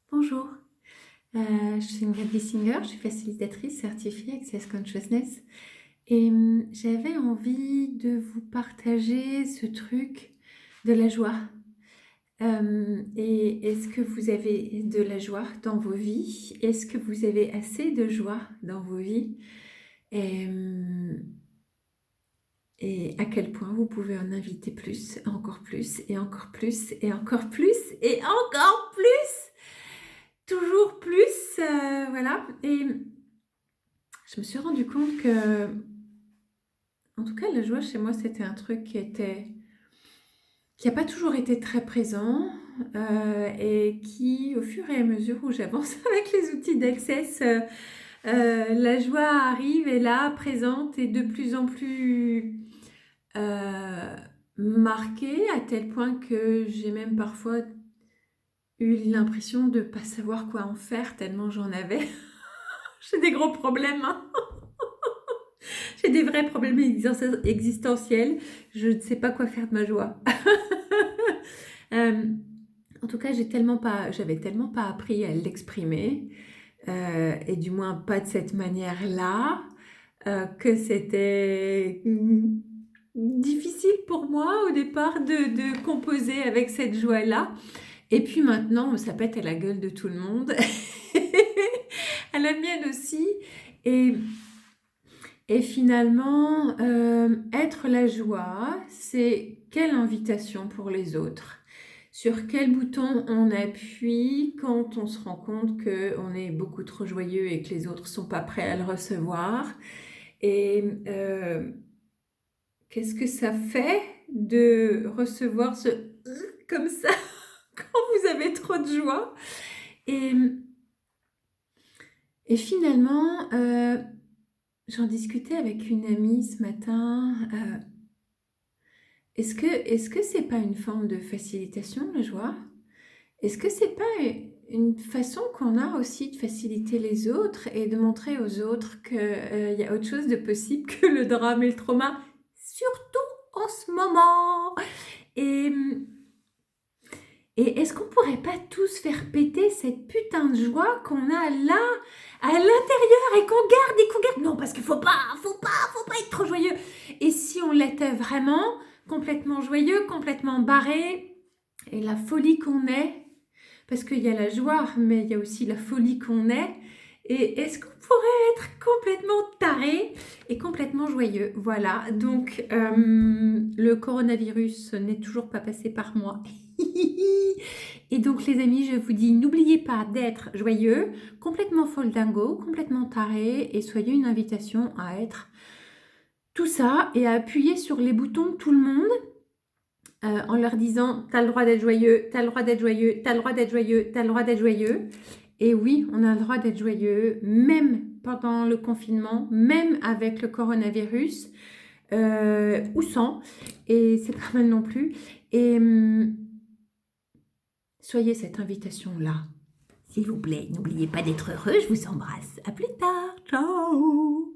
Bonjour, je suis Ingrid Bissinger, je suis facilitatrice certifiée Access Consciousness et j'avais envie de vous partager ce truc de la joie. Et est-ce que vous avez de la joie dans vos vies? Est-ce que vous avez assez de joie dans vos vies? Et, hum, et à quel point vous pouvez en inviter plus, encore plus, et encore plus, et encore plus, et encore plus! Toujours plus, voilà. Et je me suis rendu compte que, en tout cas, la joie chez moi, c'était un truc qui n'a pas toujours été très présent, et qui, au fur et à mesure où j'avance avec les outils d'Access, la joie arrive, est là, présente et de plus en plus marquée, à tel point que j'ai même parfois eu l'impression de ne pas savoir quoi en faire, tellement j'en avais. J'ai des gros problèmes, hein. J'ai des vrais problèmes existentiels. Je ne sais pas quoi faire de ma joie. En tout cas, j'avais tellement pas appris à l'exprimer, et du moins pas de cette manière-là, que c'était difficile pour moi au départ de composer avec cette joie-là. Et puis maintenant, ça pète à la gueule de tout le monde, à la mienne aussi. Et Et finalement, être la joie, c'est quelle invitation pour les autres? Sur quel bouton on appuie quand on se rend compte qu'on est beaucoup trop joyeux et que les autres ne sont pas prêts à le recevoir? Et qu'est-ce que ça fait de recevoir ce comme ça quand vous avez trop de joie? Et, et finalement, j'en discutais avec une amie ce matin. Est-ce que c'est pas une forme de facilitation, la joie? Est-ce que c'est pas une façon qu'on a aussi de faciliter les autres et de montrer aux autres qu'il y a autre chose de possible que le drame et le trauma, surtout en ce moment? Et, et est-ce qu'on pourrait pas tous faire péter cette putain de joie qu'on a là, à l'intérieur, et qu'on garde et qu'on garde? Non, parce qu'il faut pas être trop joyeux. Et si on l'était vraiment, complètement joyeux, complètement barré, et la folie qu'on est, parce qu'il y a la joie, mais il y a aussi la folie qu'on est. Et est-ce qu'on pourrait être complètement taré et complètement joyeux? Voilà, donc le coronavirus n'est toujours pas passé par moi. Et donc les amis, je vous dis, n'oubliez pas d'être joyeux, complètement folle dingo, complètement taré, et soyez une invitation à être tout ça et à appuyer sur les boutons de tout le monde, en leur disant « t'as le droit d'être joyeux, t'as le droit d'être joyeux, t'as le droit d'être joyeux, t'as le droit d'être joyeux ». Et oui, on a le droit d'être joyeux, même pendant le confinement, même avec le coronavirus, ou sans, et c'est pas mal non plus. Et soyez cette invitation-là. S'il vous plaît, n'oubliez pas d'être heureux, je vous embrasse. À plus tard, ciao.